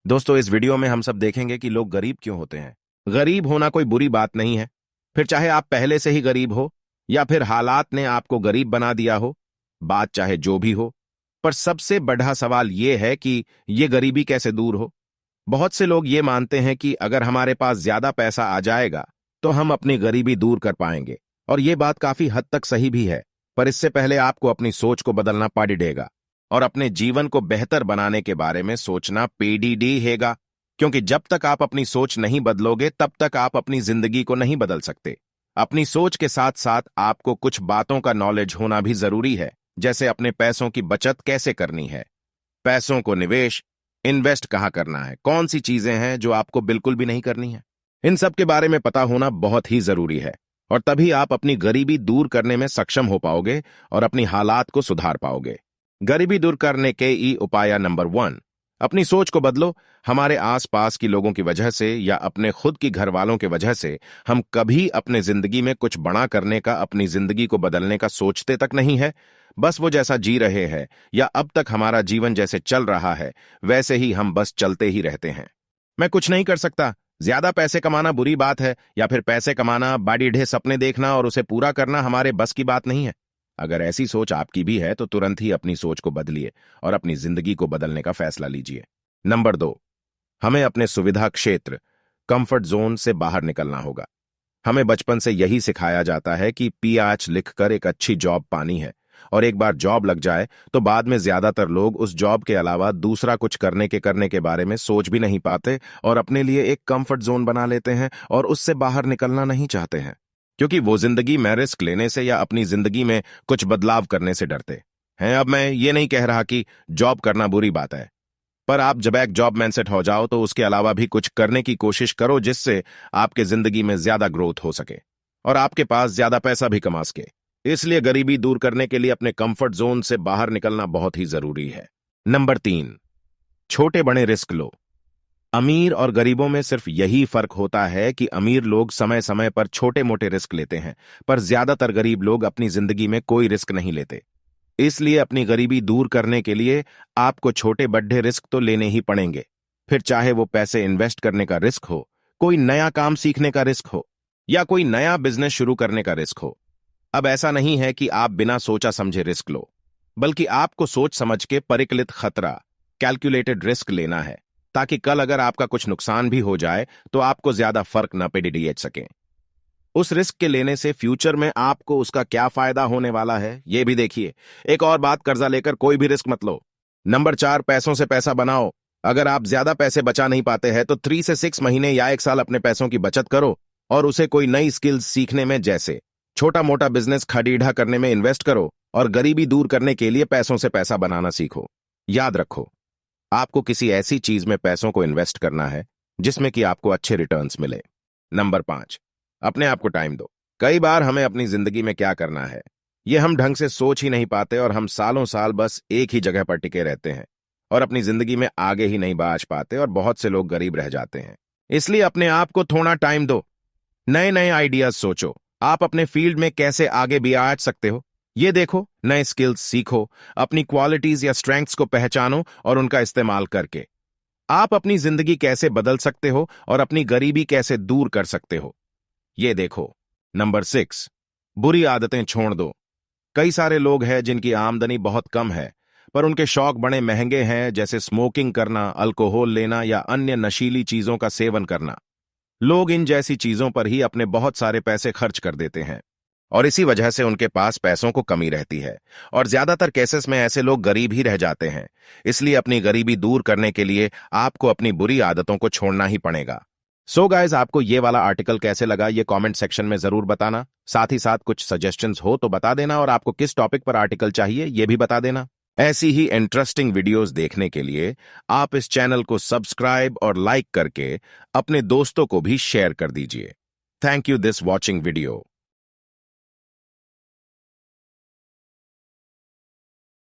दोस्तों, इस वीडियो में हम सब देखेंगे कि लोग गरीब क्यों होते हैं। गरीब होना कोई बुरी बात नहीं है, फिर चाहे आप पहले से ही गरीब हो या फिर हालात ने आपको गरीब बना दिया हो, बात चाहे जो भी हो। पर सबसे बड़ा सवाल यह है कि ये गरीबी कैसे दूर हो। बहुत से लोग ये मानते हैं कि अगर हमारे पास ज्यादा पैसा आ जाएगा तो हम अपनी गरीबी दूर कर पाएंगे, और ये बात काफी हद तक सही भी है। पर इससे पहले आपको अपनी सोच को बदलना पड़ेगा और अपने जीवन को बेहतर बनाने के बारे में सोचना पड़ेगा हैगा, क्योंकि जब तक आप अपनी सोच नहीं बदलोगे तब तक आप अपनी जिंदगी को नहीं बदल सकते। अपनी सोच के साथ साथ आपको कुछ बातों का नॉलेज होना भी जरूरी है, जैसे अपने पैसों की बचत कैसे करनी है, पैसों को निवेश इन्वेस्ट कहाँ करना है, कौन सी चीजें हैं जो आपको बिल्कुल भी नहीं करनी है। इन सब के बारे में पता होना बहुत ही जरूरी है, और तभी आप अपनी गरीबी दूर करने में सक्षम हो पाओगे और अपनी हालात को सुधार पाओगे। गरीबी दूर करने के उपाय नंबर 1, अपनी सोच को बदलो। हमारे आसपास की लोगों की वजह से या अपने खुद की घर वालों की वजह से हम कभी अपने जिंदगी में कुछ बड़ा करने का, अपनी जिंदगी को बदलने का सोचते तक नहीं है। बस वो जैसा जी रहे हैं या अब तक हमारा जीवन जैसे चल रहा है वैसे ही हम बस चलते ही रहते हैं। मैं कुछ नहीं कर सकता, ज्यादा पैसे कमाना बुरी बात है, या फिर पैसे कमाना, बड़ी ढेर सपने देखना और उसे पूरा करना हमारे बस की बात नहीं है। अगर ऐसी सोच आपकी भी है तो तुरंत ही अपनी सोच को बदलिए और अपनी जिंदगी को बदलने का फैसला लीजिए। नंबर 2, हमें अपने सुविधा क्षेत्र, कंफर्ट जोन से बाहर निकलना होगा। हमें बचपन से यही सिखाया जाता है कि पीएच लिखकर एक अच्छी जॉब पानी है, और एक बार जॉब लग जाए तो बाद में ज्यादातर लोग उस जॉब के अलावा दूसरा कुछ करने के बारे में सोच भी नहीं पाते और अपने लिए एक कंफर्ट जोन बना लेते हैं और उससे बाहर निकलना नहीं चाहते हैं, क्योंकि वो जिंदगी में रिस्क लेने से या अपनी जिंदगी में कुछ बदलाव करने से डरते हैं। अब मैं ये नहीं कह रहा कि जॉब करना बुरी बात है, पर आप जब एक जॉब माइंडसेट हो जाओ तो उसके अलावा भी कुछ करने की कोशिश करो जिससे आपके जिंदगी में ज्यादा ग्रोथ हो सके और आपके पास ज्यादा पैसा भी कमा सके। इसलिए गरीबी दूर करने के लिए अपने कंफर्ट जोन से बाहर निकलना बहुत ही जरूरी है। नंबर 3, छोटे बड़े रिस्क लो। अमीर और गरीबों में सिर्फ यही फर्क होता है कि अमीर लोग समय समय पर छोटे मोटे रिस्क लेते हैं, पर ज्यादातर गरीब लोग अपनी जिंदगी में कोई रिस्क नहीं लेते। इसलिए अपनी गरीबी दूर करने के लिए आपको छोटे बड़े रिस्क तो लेने ही पड़ेंगे, फिर चाहे वो पैसे इन्वेस्ट करने का रिस्क हो, कोई नया काम सीखने का रिस्क हो, या कोई नया बिजनेस शुरू करने का रिस्क हो। अब ऐसा नहीं है कि आप बिना सोचा समझे रिस्क लो, बल्कि आपको सोच समझ के परिकलित खतरा, कैलकुलेटेड रिस्क लेना है, ताकि कल अगर आपका कुछ नुकसान भी हो जाए तो आपको ज्यादा फर्क न पड़ सके। उस रिस्क के लेने से फ्यूचर में आपको उसका क्या फायदा होने वाला है ये भी देखिए। एक और बात, कर्जा लेकर कोई भी रिस्क मत लो। नंबर 4, पैसों से पैसा बनाओ। अगर आप ज्यादा पैसे बचा नहीं पाते हैं तो 3 से 6 महीने या 1 साल अपने पैसों की बचत करो और उसे कोई नई स्किल्स सीखने में, जैसे छोटा मोटा बिजनेस खरीदा करने में इन्वेस्ट करो, और गरीबी दूर करने के लिए पैसों से पैसा बनाना सीखो। याद रखो, आपको किसी ऐसी चीज में पैसों को इन्वेस्ट करना है जिसमें कि आपको अच्छे रिटर्न्स मिले। नंबर 5, अपने आप को टाइम दो। कई बार हमें अपनी जिंदगी में क्या करना है ये हम ढंग से सोच ही नहीं पाते और हम सालों साल बस एक ही जगह पर टिके रहते हैं और अपनी जिंदगी में आगे ही नहीं बढ़ पाते, और बहुत से लोग गरीब रह जाते हैं। इसलिए अपने आप को थोड़ा टाइम दो, नए नए आइडियाज सोचो, आप अपने फील्ड में कैसे आगे भी आ सकते हो ये देखो, नए स्किल्स सीखो, अपनी क्वालिटीज या स्ट्रेंथ्स को पहचानो और उनका इस्तेमाल करके आप अपनी जिंदगी कैसे बदल सकते हो और अपनी गरीबी कैसे दूर कर सकते हो ये देखो। नंबर 6, बुरी आदतें छोड़ दो। कई सारे लोग हैं जिनकी आमदनी बहुत कम है पर उनके शौक बड़े महंगे हैं, जैसे स्मोकिंग करना, अल्कोहल लेना या अन्य नशीली चीजों का सेवन करना। लोग इन जैसी चीजों पर ही अपने बहुत सारे पैसे खर्च कर देते हैं और इसी वजह से उनके पास पैसों को कमी रहती है और ज्यादातर केसेस में ऐसे लोग गरीब ही रह जाते हैं। इसलिए अपनी गरीबी दूर करने के लिए आपको अपनी बुरी आदतों को छोड़ना ही पड़ेगा। सो गाइज, आपको ये वाला आर्टिकल कैसे लगा ये कमेंट सेक्शन में जरूर बताना। साथ ही साथ कुछ सजेशंस हो तो बता देना, और आपको किस टॉपिक पर आर्टिकल चाहिए ये भी बता देना। ऐसी ही इंटरेस्टिंग वीडियोस देखने के लिए आप इस चैनल को सब्सक्राइब और लाइक करके अपने दोस्तों को भी शेयर कर दीजिए। Thank you this watching video.